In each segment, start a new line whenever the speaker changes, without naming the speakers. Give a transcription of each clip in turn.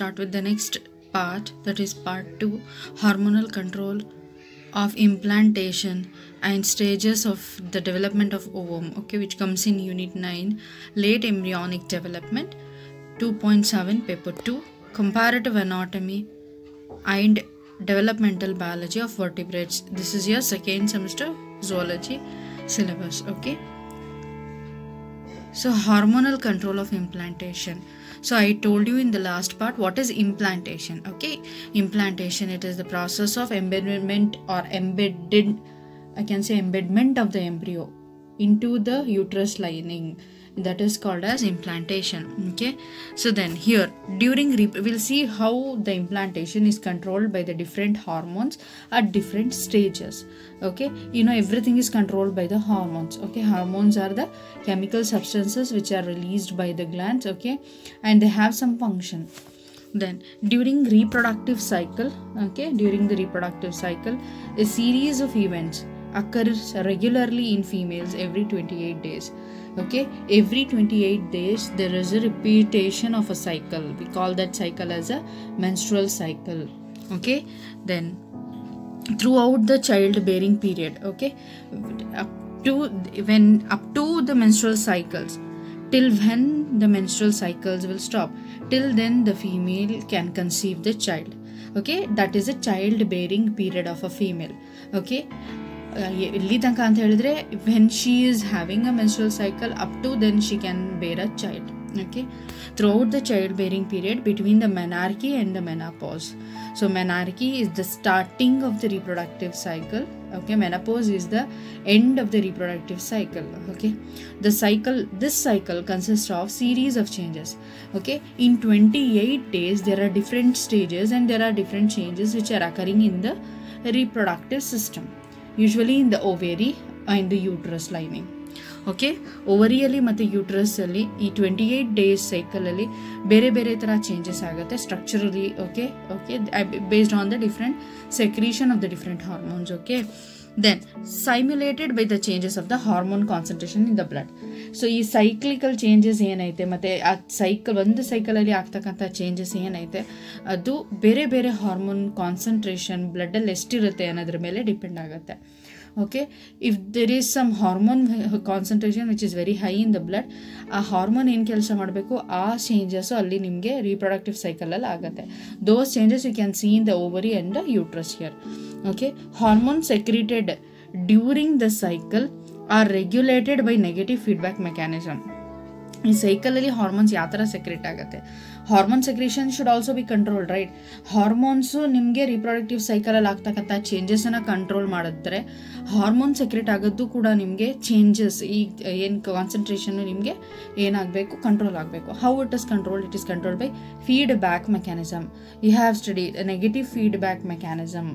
start with the next part, that is part 2, hormonal control of implantation and stages of the development of ovum, okay, which comes in unit 9, late embryonic development, 2.7 paper 2, comparative anatomy and developmental biology of vertebrates. This is your second semester zoology syllabus, okay. So hormonal control of implantation. So I told you in the last part what is implantation, okay. Implantation, it is the process of embedment or embedment of the embryo into the uterus lining, that is called as implantation, okay. So then here during we'll see how the implantation is controlled by the different hormones at different stages, okay. You know, everything is controlled by the hormones, okay. Hormones are the chemical substances which are released by the glands, okay, and they have some function. Then during reproductive cycle, okay, during the reproductive cycle, a series of events occurs regularly in females every 28 days, okay. Every 28 days there is a repetition of a cycle. We call that cycle as a menstrual cycle, okay. Then throughout the childbearing period, okay, up to the menstrual cycles, till when the menstrual cycles will stop, till then the female can conceive the child, okay. That is a childbearing period of a female, okay. Illi tanka anta helidre, when she is having a menstrual cycle, up to then she can bear a child, okay. Throughout the childbearing period between the menarche and the menopause. So menarche is the starting of the reproductive cycle, okay. Menopause is the end of the reproductive cycle, okay. This cycle consists of series of changes, okay. In 28 days there are different stages and there are different changes which are occurring in the reproductive system, usually in the ovary and the uterus lining, okay. Ovary ಮತ್ತೆ uterus ಅಲ್ಲಿ ಈ 28 days cycle ಅಲ್ಲಿ ಬೇರೆ ಬೇರೆ ತರ changes ಆಗುತ್ತೆ structurally, okay, based on the different secretion of the different hormones, okay. Then simulated by the changes of the hormone concentration in the blood. So ಈ cyclical changes ಏನೈತೆ ಮತ್ತೆ ಆ ಒಂದು ಸೈಕಲ್ ಅಲ್ಲಿ ಆಗ್ತಕ್ಕಂಥ ಚೇಂಜಸ್ ಏನೈತೆ ಅದು ಬೇರೆ ಬೇರೆ ಹಾರ್ಮೋನ್ ಕಾನ್ಸಂಟ್ರೇಷನ್ ಬ್ಲಡ್ ಅಲ್ಲಿ ಎಷ್ಟಿರುತ್ತೆ ಅನ್ನೋದ್ರ ಮೇಲೆ ಡಿಪೆಂಡ್ ಆಗುತ್ತೆ, okay. If there is some hormone concentration which is very high in the blood, ಆ ಹಾರ್ಮೋನ್ ಏನು ಕೆಲಸ ಮಾಡಬೇಕು ಆ ಚೇಂಜಸ್ ಅಲ್ಲಿ ನಿಮಗೆ reproductive cycle ಅಲ್ಲಿ ಆಗುತ್ತೆ. Those changes you can see in the ovary and the uterus here, okay. Hormones secreted during the cycle are regulated by negative feedback mechanism. ಈ ಸೈಕಲ್ ಅಲ್ಲಿ ಹಾರ್ಮೋನ್ಸ್ ಯಾವ ಥರ ಸೆಕ್ರೆಟ್ ಆಗುತ್ತೆ, hormone secretion should also be control, right. Hormones ನಿಮಗೆ reproductive ಸೈಕಲಲ್ಲಿ ಆಗ್ತಕ್ಕಂಥ ಚೇಂಜಸನ್ನು control ಮಾಡಿದ್ರೆ hormone secret ಆಗೋದು ಕೂಡ ನಿಮಗೆ ಚೇಂಜಸ್ ಈ ಏನು ಕಾನ್ಸಂಟ್ರೇಷನ್ನು ನಿಮಗೆ ಏನಾಗಬೇಕು, ಕಂಟ್ರೋಲ್ ಆಗಬೇಕು. How it is controlled by feedback mechanism. You have study negative feedback mechanism.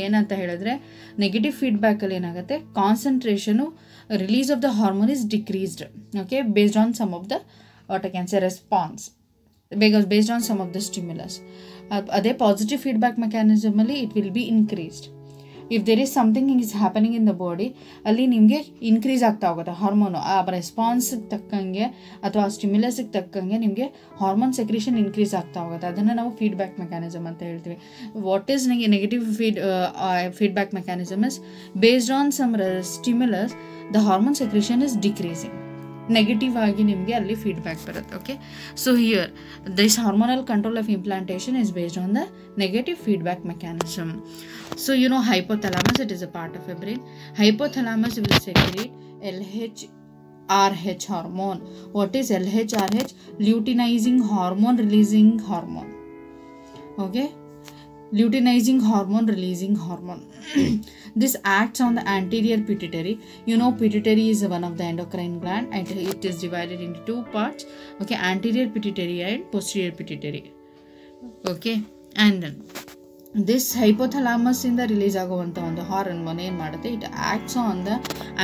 ಏನಂತ ಹೇಳಿದ್ರೆ ನೆಗೆಟಿವ್ ಫೀಡ್ಬ್ಯಾಕಲ್ಲಿ ಏನಾಗುತ್ತೆ, ಕಾನ್ಸಂಟ್ರೇಷನು release of the hormone is decreased, okay, based on some of the what I can say response, because based on some of the stimulus. Other positive feedback mechanism alli it will be increased. If there is something is happening in the body, ಅಲ್ಲಿ ನಿಮಗೆ increase ಆಗ್ತಾ ಹೋಗುತ್ತೆ hormone. ಆ ರೆಸ್ಪಾನ್ಸಿಗೆ ತಕ್ಕಂಗೆ ಅಥವಾ ಸ್ಟಿಮ್ಯುಲಸ್ಗೆ ತಕ್ಕಂಗೆ ನಿಮಗೆ hormone secretion increase ಆಗ್ತಾ ಹೋಗುತ್ತೆ. ಅದನ್ನು ನಾವು ಫೀಡ್ಬ್ಯಾಕ್ ಮೆಕ್ಯಾನಿಸಮ್ ಅಂತ ಹೇಳ್ತೀವಿ. What is negative feedback mechanism is based on some stimulus the hormone secretion is decreasing. Negative ಆಗಿ ನಿಮಗೆ ಅಲ್ಲಿ ಫೀಡ್ಬ್ಯಾಕ್ ಬರುತ್ತೆ, okay. So here this hormonal control of implantation is based on the negative feedback mechanism. So you know hypothalamus, it is a part of a brain. Hypothalamus will secrete LHRH hormone. What is LHRH? Luteinizing hormone releasing hormone, okay. Luteinizing hormone releasing hormone. This acts on the anterior pituitary. You know pituitary is one of the endocrine gland and it is divided into two parts, okay, anterior pituitary and posterior pituitary, okay. And then this hypothalamus ಇಂದ release ಆಗುವಂಥ ಒಂದು hormone ಏನು ಮಾಡುತ್ತೆ, it acts on the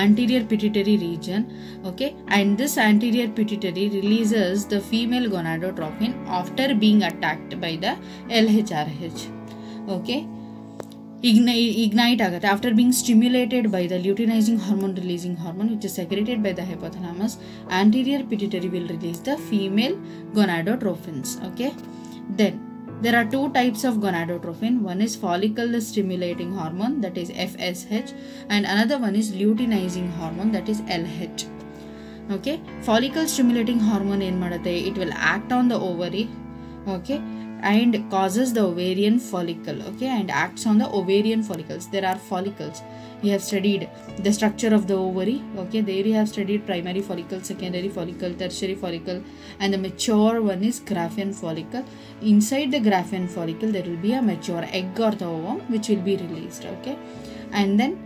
anterior pituitary region, okay, and this anterior pituitary releases the female gonadotropin after being attacked by the LHRH, okay. Ignite ಆಗುತ್ತೆ after being stimulated by the luteinizing hormone releasing hormone which is secreted by the hypothalamus. Anterior pituitary will release the female gonadotrophins, okay. Then there are two types of gonadotrophin. One is follicle stimulating hormone, that is FSH, and another one is luteinizing hormone, that is LH. Okay, follicle stimulating hormone in madate, it will act on the ovary, okay, and causes the ovarian follicle, okay, and acts on the ovarian follicles. There are follicles. You have studied the structure of the ovary, okay, there you have studied primary follicle, secondary follicle, tertiary follicle, and the mature one is Graafian follicle. Inside the Graafian follicle there will be a mature egg or the ovum which will be released, okay, and then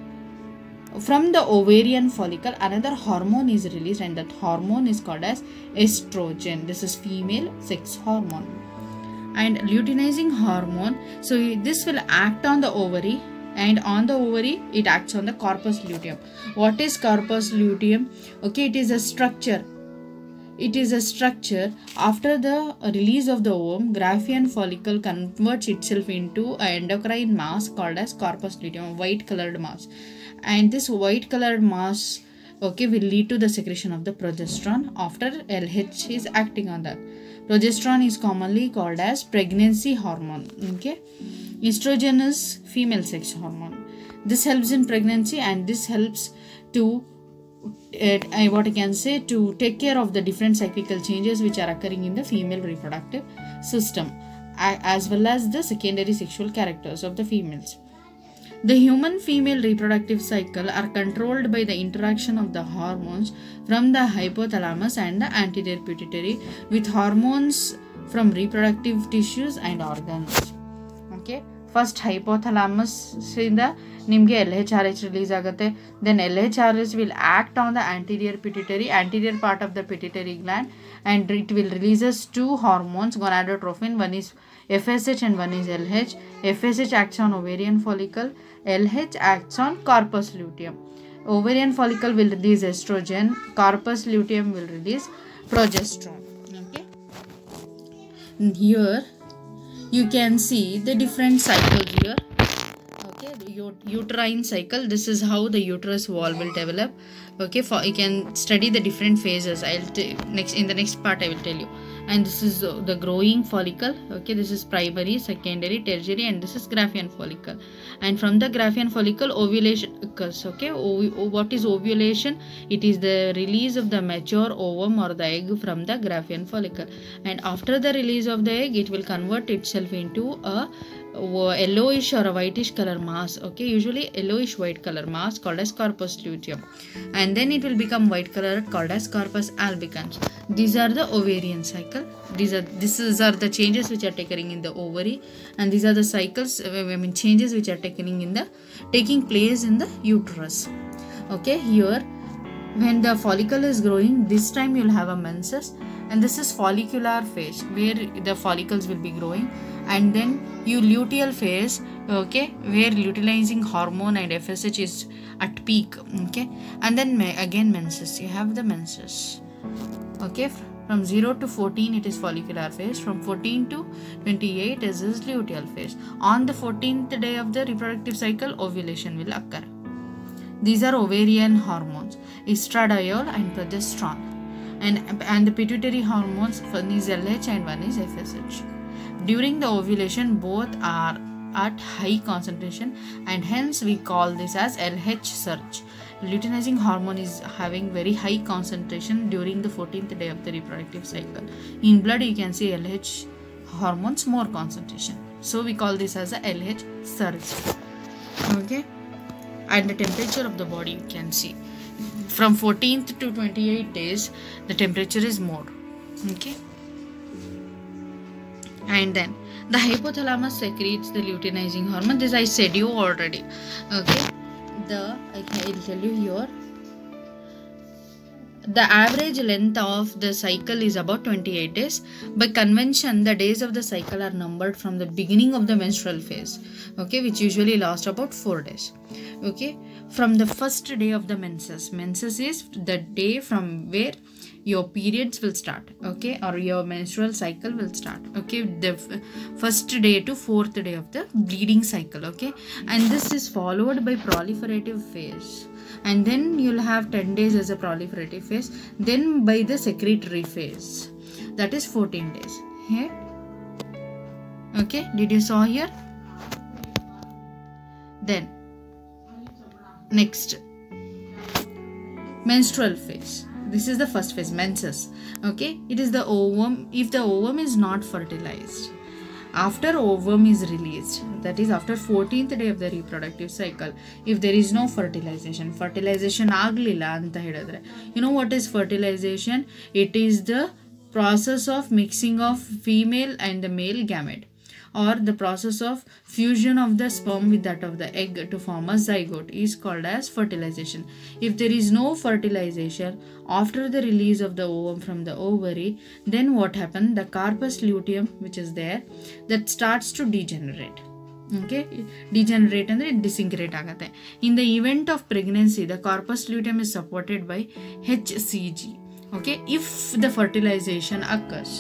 from the ovarian follicle another hormone is released, and that hormone is called as estrogen. This is female sex hormone. And luteinizing hormone, so this will act on the ovary, and on the ovary it acts on the corpus luteum. What is corpus luteum? Okay, it is a structure. It is a structure. After the release of the ovum, Graafian follicle converts itself into an endocrine mass called as corpus luteum, white colored mass. And this white colored mass, okay, will lead to the secretion of the progesterone after LH is acting on that. Progesterone is commonly called as pregnancy hormone, okay. Estrogen is female sex hormone. This helps in pregnancy, and this helps to what I can say, to take care of the different cyclical changes which are occurring in the female reproductive system, as well as the secondary sexual characters of the females. The human female reproductive cycle are controlled by the interaction of the hormones from the hypothalamus and the anterior pituitary with hormones from reproductive tissues and organs. Okay, first hypothalamus in the nimge LHRH release agate, then LHRH will act on the anterior part of the pituitary gland, and it will releases two hormones, gonadotrophin, one is FSH and one is LH. FSH acts on ovarian follicle, LH acts on corpus luteum. Ovarian follicle will release estrogen, corpus luteum will release progesterone. Okay, here you can see the different cycles here. Okay, the uterine cycle, this is how the uterus wall will develop. Okay, for you can study the different phases. In the next part I will tell you. And this is the growing follicle. Okay, this is primary, secondary, tertiary, and this is Graafian follicle. And from the Graafian follicle ovulation occurs. Okay, what is ovulation? It is the release of the mature ovum or the egg from the Graafian follicle, and after the release of the egg it will convert itself into a yellowish or a whitish color mass. Okay, usually yellowish white color mass called as corpus luteum, and then it will become white color called as corpus albicans. These are the ovarian cycle. These are the changes which are taking in the ovary, and these are the cycles, changes which are taking place in the uterus. Okay, here when the follicle is growing, this time you will have a menses, and this is follicular phase where the follicles will be growing, and then luteal phase, okay, where luteinizing hormone and FSH is at peak. Okay, and then again menses, you have the menses. Okay, from 0 to 14 it is follicular phase, from 14 to 28 is this luteal phase. On the 14th day of the reproductive cycle, ovulation will occur. These are ovarian hormones, estradiol and progesterone, and the pituitary hormones, one is LH and one is FSH. During the ovulation, both are at high concentration, and hence we call this as LH surge. Luteinizing hormone is having very high concentration during the 14th day of the reproductive cycle. In blood you can see LH hormones more concentration, so we call this as a LH surge. Okay, and the temperature of the body you can see from 14th to 28 days the temperature is more. Okay, and then the hypothalamus secretes the luteinizing hormone. This I said you already. Okay, I will tell you here. The average length of the cycle is about 28 days. By convention, the days of the cycle are numbered from the beginning of the menstrual phase, okay, which usually lasts about 4 days. Okay, from the first day of the menses. Menses is the day from where your periods will start, okay, or your menstrual cycle will start. Okay, the first day to 4th day of the bleeding cycle. Okay, and this is followed by proliferative phase, and then you'll have 10 days as a proliferative phase, then by the secretory phase, that is 14 days. Here Okay, did you saw here? Then next, menstrual phase. This is the first phase, menses. Okay, it is the ovum. If the ovum is not fertilized, after ovum is released, that is after 14th day of the reproductive cycle, if there is no fertilization ಆಗ್ಲಿಲ್ಲ ಅಂತ ಹೇಳಿದ್ರೆ, you know what is fertilization? It is the process of mixing of female and the male gamete, or the process of fusion of the sperm with that of the egg to form a zygote is called as fertilization. If there is no fertilization after the release of the ovum from the ovary, then what happens? The corpus luteum, which is there, that starts to degenerate. Okay, degenerate and it disintegrate agate. In the event of pregnancy, the corpus luteum is supported by HCG. Okay, if the fertilization occurs,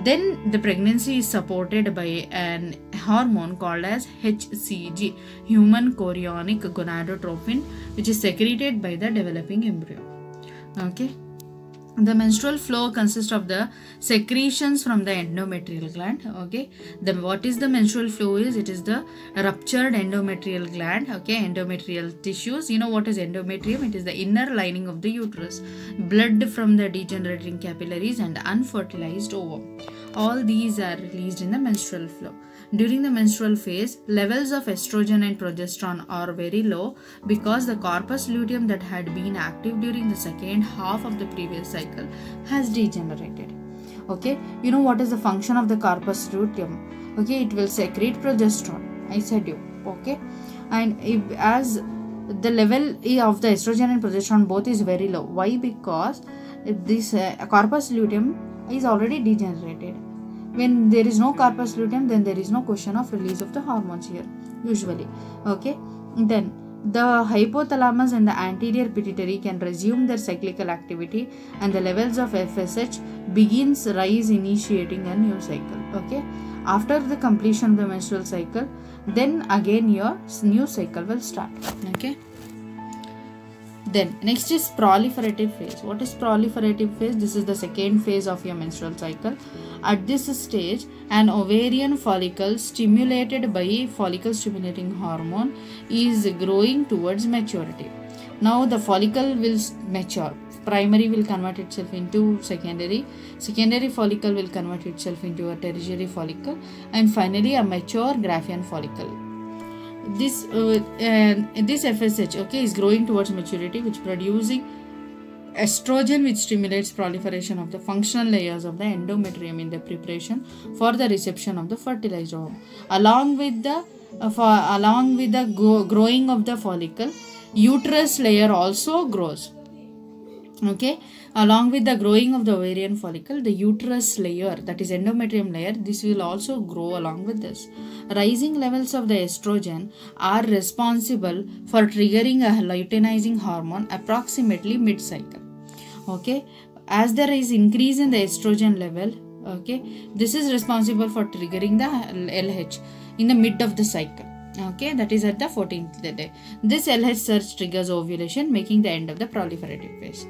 then the pregnancy is supported by an hormone called as HCG, human chorionic gonadotropin, which is secreted by the developing embryo. Okay, the menstrual flow consists of the secretions from the endometrial gland. Okay, what is the menstrual flow is? It is the ruptured endometrial gland. Okay, endometrial tissues. You know what is endometrium? It is the inner lining of the uterus. Blood from the degenerating capillaries and unfertilized ovum. All these are released in the menstrual flow. During the menstrual phase, levels of estrogen and progesterone are very low because the corpus luteum that had been active during the second half of the previous cycle has degenerated. Okay, you know what is the function of the corpus luteum? Okay, it will secrete progesterone, I said you. Okay, and as the level of the estrogen and progesterone both is very low. Why? Because this corpus luteum is already degenerated. When there is no corpus luteum, then there is no question of release of the hormones here usually. Okay, then the hypothalamus and the anterior pituitary can resume their cyclical activity and the levels of FSH begins rise, initiating a new cycle. Okay, after the completion of the menstrual cycle, then again your new cycle will start. Okay, then next is proliferative phase. What is proliferative phase? This is the second phase of your menstrual cycle. At this stage, an ovarian follicle stimulated by follicle stimulating hormone is growing towards maturity. Now the follicle will mature. Primary will convert itself into secondary. Secondary follicle will convert itself into a tertiary follicle, and finally a mature Graafian follicle. This FSH, okay, is growing towards maturity, which producing estrogen, which stimulates proliferation of the functional layers of the endometrium in the preparation for the reception of the fertilized ovum. Along with the growing of the follicle, uterus layer also grows. Okay, along with the growing of the ovarian follicle, the uterus layer, that is endometrium layer, this will also grow along with this. Rising levels of the estrogen are responsible for triggering a luteinizing hormone approximately mid-cycle. Okay, as there is increase in the estrogen level, okay, this is responsible for triggering the LH in the mid of the cycle. Okay, that is at the 14th day. This LH surge triggers ovulation, making the end of the proliferative phase.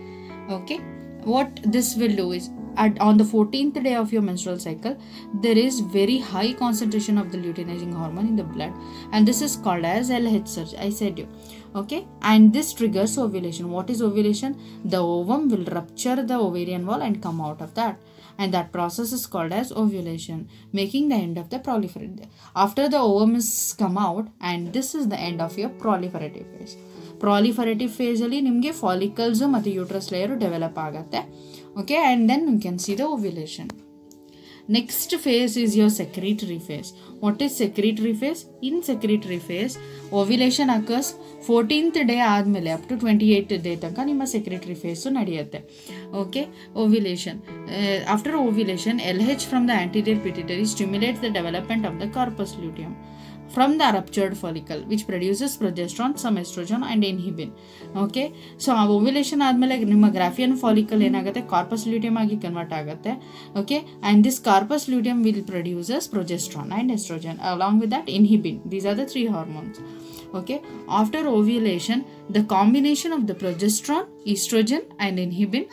Okay, what this will do is, on the 14th day of your menstrual cycle, there is very high concentration of the luteinizing hormone in the blood, and this is called as LH surge, I said you. Okay, and this triggers ovulation. What is ovulation? The ovum will rupture the ovarian wall and come out of that, and that process is called as ovulation, making the end of the proliferative. After the ovum is come out, and this is the end of your proliferative phase. Proliferative phase ಅಲ್ಲಿ ನಿಮಗೆ follicles ಮತ್ತು uterus layer develop ಆಗುತ್ತೆ. Okay, and then you can see the ovulation. Next phase is your secretory phase. What is secretory phase? In secretory phase, ovulation occurs 14th day ಆದಮೇಲೆ up to 28th day ತನಕ ನಿಮ್ಮ secretory phase ನಡೆಯುತ್ತೆ. Okay, ovulation. After ovulation, LH from the anterior pituitary stimulates the development of the corpus luteum from the ruptured follicle, which produces progesterone, some estrogen and inhibin. Okay, so ovulation ಆದಮೇಲೆ ನಿಮ್ಮ Graafian follicle ಏನಾಗುತ್ತೆ, corpus luteum ಆಗಿ convert ಆಗುತ್ತೆ. Okay, and this corpus luteum will produces progesterone and estrogen, along with that inhibin. These are the three hormones. Okay, after ovulation, the combination of the progesterone, estrogen and inhibin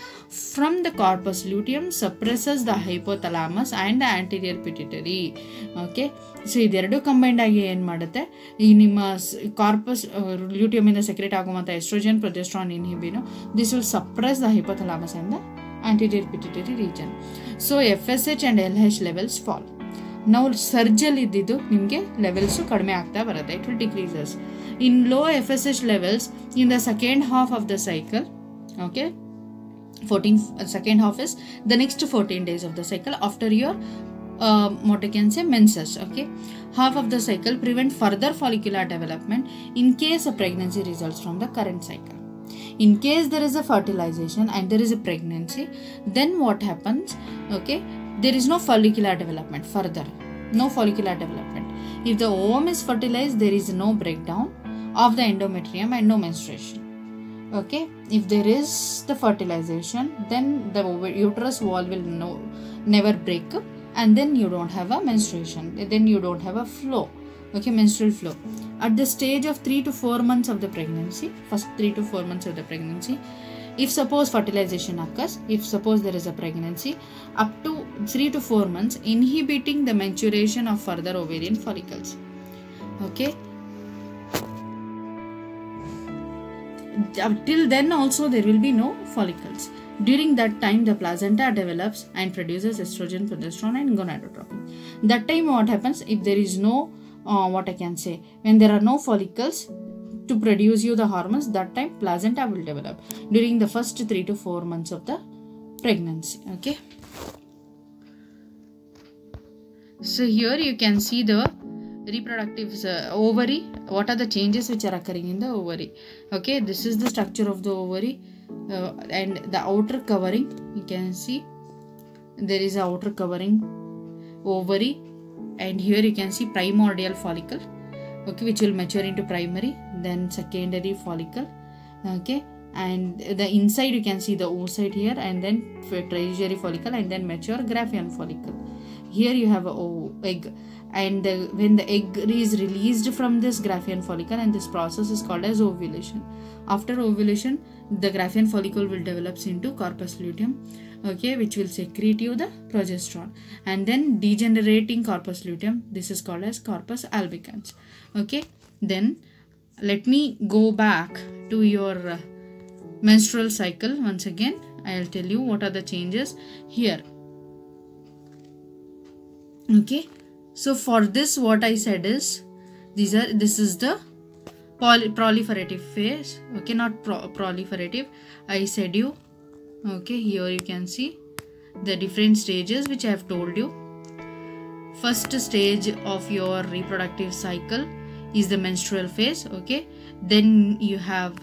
from the corpus luteum suppresses the hypothalamus and the anterior pituitary. Okay, so ಇದೆರಡು combined ಆಗಿ ಏನು ಮಾಡುತ್ತೆ, ಈ ನಿಮ್ಮ corpus ಲ್ಯೂಟಿಯಮ್ ಇಂದ secrete ಆಗುವಂಥ estrogen, progesterone, inhibin, this will suppress the hypothalamus and the anterior pituitary region. So FSH and LH levels fall. Now ಸರ್ಜಲ್ಲಿ ಇದ್ದಿದ್ದು ನಿಮಗೆ ಲೆವೆಲ್ಸು ಕಡಿಮೆ ಆಗ್ತಾ ಬರುತ್ತೆ, it will decreases. In low FSH levels in the second half of the cycle, okay, second half is the next 14 days of the cycle after your what I can say menses. Okay, half of the cycle prevent further follicular development in case a pregnancy results from the current cycle. In case there is a fertilization and there is a pregnancy, then what happens? Okay, there is no follicular development further, no follicular development. If the ovum is fertilized, there is no breakdown of the endometrium and no menstruation. Okay, if there is the fertilization, then the uterus wall will never break up, and then you don't have a menstruation, then you don't have a flow. Okay, menstrual flow at the stage of 3 to 4 months of the pregnancy, first 3 to 4 months of the pregnancy. If suppose fertilization occurs, if suppose there is a pregnancy, up to 3 to 4 months, inhibiting the maturation of further ovarian follicles. Okay, till then also there will be no follicles. During that time, the placenta develops and produces estrogen, progesterone and gonadotropin. That time what happens, if there is no what I can say, when there are no follicles to produce you the hormones, that time placenta will develop during the first 3 to 4 months of the pregnancy. Okay, so here you can see the reproductive ovary, what are the changes which are occurring in the ovary. Okay, this is the structure of the ovary and the outer covering. You can see there is a outer covering ovary, and here you can see primordial follicle, okay, which will mature into primary, then secondary follicle. Okay, and the inside you can see the oocyte here, and then tertiary follicle, and then mature Graafian follicle. Here you have a egg, and when the egg is released from this Graafian follicle, and this process is called as ovulation. After ovulation, the Graafian follicle will develops into corpus luteum, okay, which will secrete you the progesterone, and then degenerating corpus luteum, this is called as corpus albicans. Okay, then let me go back to your menstrual cycle once again. I'll tell you what are the changes here. Okay, so for this what I said is this is the proliferative phase. Okay, not proliferative, I said you. Okay, here you can see the different stages which I have told you. First stage of your reproductive cycle is the menstrual phase. Okay, then you have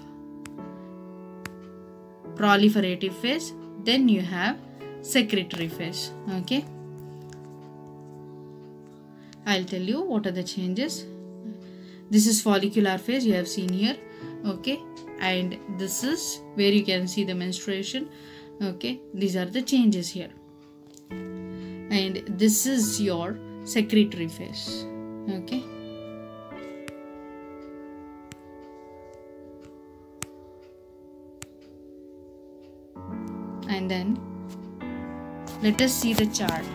proliferative phase, then you have secretory phase. Okay, I'll tell you what are the changes. This is follicular phase, you have seen here. Okay, and this is where you can see the menstruation. Okay, these are the changes here, and this is your secretory phase. Okay, and then let us see the chart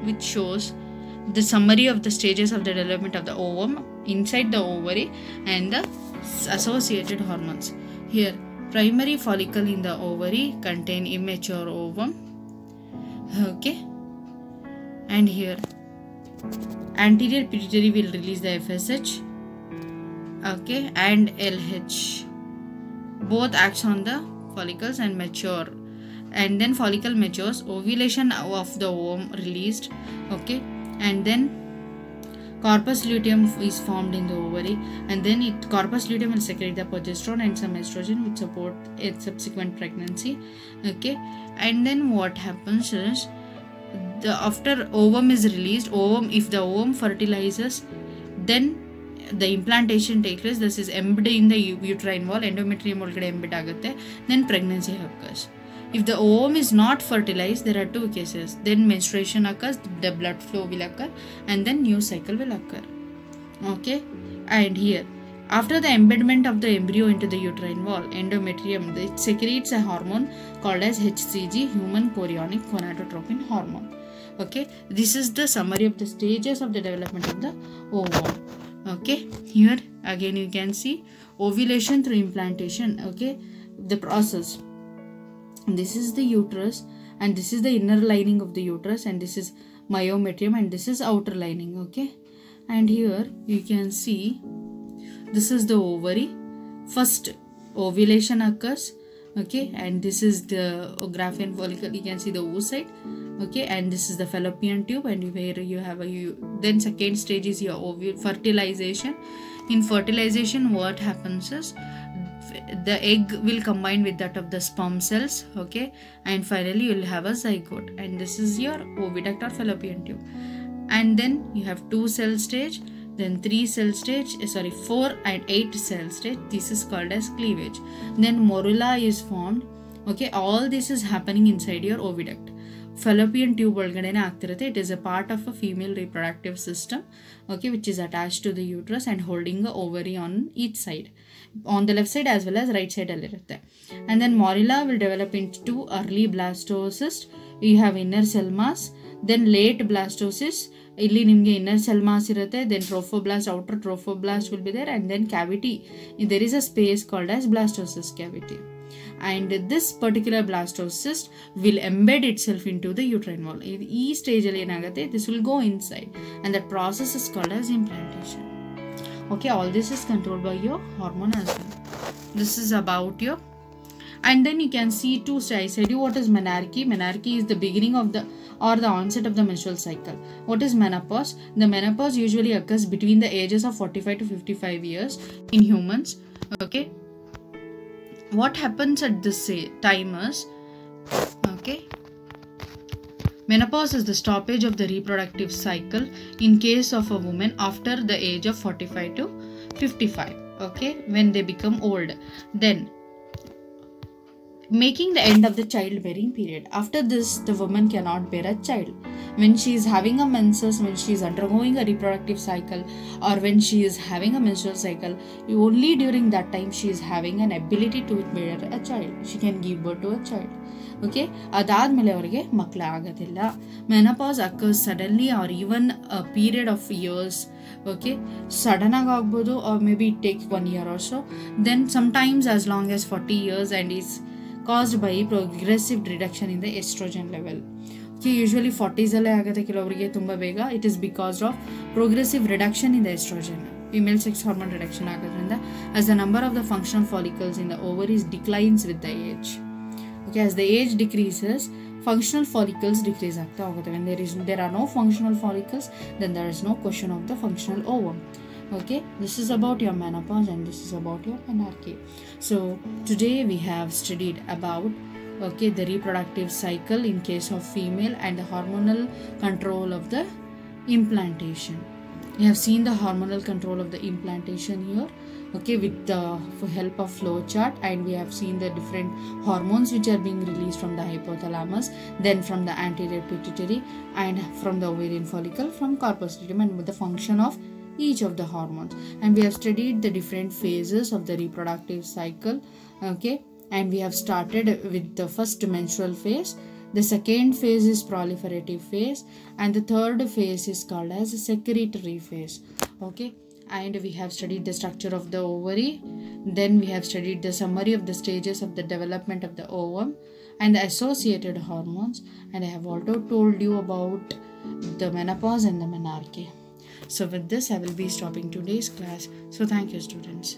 which shows the summary of the stages of the development of the ovum inside the ovary and the associated hormones. Here, primary follicle in the ovary contain immature ovum. Okay, and here anterior pituitary will release the FSH, okay, and LH. Both acts on the follicles and mature, and then follicle matures, ovulation of the ovum released. Okay, and then corpus luteum is formed in the ovary, and then corpus luteum will secrete the progesterone and some estrogen which support its subsequent pregnancy. Okay, and then what happens is after ovum is released, if the ovum fertilizes, then the implantation takes place. This is embedded in the uterine wall, endometrium olgade embed agutte, then pregnancy occurs. If the ovum is not fertilized, there are two cases. Then menstruation occurs, the blood flow will occur, and then new cycle will occur. Okay, and here After the embedment of the embryo into the uterine wall, endometrium, it secretes a hormone called as HCG, human chorionic gonadotropin hormone. Okay, this is the summary of the stages of the development of the ovum. Okay, here again you can see ovulation through implantation. Okay, the process. This is the uterus, and this is the inner lining of the uterus, and this is myometrium, and this is outer lining. Okay, and here you can see this is the ovary. First ovulation occurs. Okay, and this is the Graafian follicle. You can see the oocyte. Okay, and this is the fallopian tube, and where you have then second stage is your fertilization. In fertilization, what happens is the egg will combine with that of the sperm cells. Okay, and finally you will have a zygote, and this is your oviduct or fallopian tube. And then you have 2 cell stage, then 3 cell stage, 4 and 8 cell stage. This is called as cleavage. Then morula is formed. Okay, all this is happening inside your oviduct. Fallopian tube ಒಳಗಡೆನೆ ಆಗ್ತಿರುತ್ತೆ. It is a part of a female reproductive system, okay, which is attached to the uterus and holding a ovary on each side, on the left side as well as right side allirutte. And then morula will develop into early blastocyst. You have inner cell mass, then late blastocyst. ಇಲ್ಲಿ ನಿಮಗೆ inner cell mass ಇರುತ್ತೆ, then trophoblast, outer trophoblast will be there, and then cavity. There is a space called as blastocyst cavity. And this particular blastocyst will embed itself into the uterine wall. This stage this will go inside, and that process is called as implantation. Okay, all this is controlled by your hormone as well. This is about your, and then you can see 2 stages. I said you what is menarche. Menarche is the beginning of the or the onset of the menstrual cycle. What is menopause? The menopause usually occurs between the ages of 45 to 55 years in humans. Okay, what happens at this time is, okay, menopause is the stoppage of the reproductive cycle in case of a woman after the age of 45 to 55. Okay, when they become old, then making the end of the childbearing period. After this, the woman cannot bear a child. When she is having a menses, when she is undergoing a reproductive cycle, or when she is having a menstrual cycle, only during that time she is having an ability to bear a child. She can give birth to a child. Okay, ಅದಾದ್ಮೇಲೆ ಅವರಿಗೆ ಮಕ್ಕಳು ಆಗೋದಿಲ್ಲ. Menopause occurs suddenly or even a period of years. Okay, sudden ಆಗಿ ಆಗ್ಬೋದು, or maybe it takes 1 year or so. Then sometimes as long as 40 years, and is caused by progressive reduction in the estrogen level. Okay, usually 40s alle agate ಕೆಲವರಿಗೆ ತುಂಬಾ ಬೇಗ. It is because of progressive reduction in the estrogen, female sex hormone reduction ಆಗೋದ್ರಿಂದ, as the number of the functional follicles in the ovaries declines with the age. Okay, as the age decreases, functional follicles decrease ಆಗ್ತಾ ಹೋಗುತ್ತೆ. When there are no functional follicles, then there is no question of the functional ovum. Okay, this is about your menopause, and this is about your menarche. So today we have studied about, okay, the reproductive cycle in case of female and the hormonal control of the implantation. We have seen the hormonal control of the implantation here, okay, with the help of flow chart, and we have seen the different hormones which are being released from the hypothalamus, then from the anterior pituitary, and from the ovarian follicle, from corpus luteum, and with the function of each of the hormones. And we have studied the different phases of the reproductive cycle. Okay, and we have started with the first menstrual phase. The second phase is proliferative phase, and the third phase is called as secretory phase. Okay, and we have studied the structure of the ovary. Then we have studied the summary of the stages of the development of the ovum and the associated hormones, and I have also told you about the menopause and the menarche. So with this, I will be stopping today's class. So thank you, students.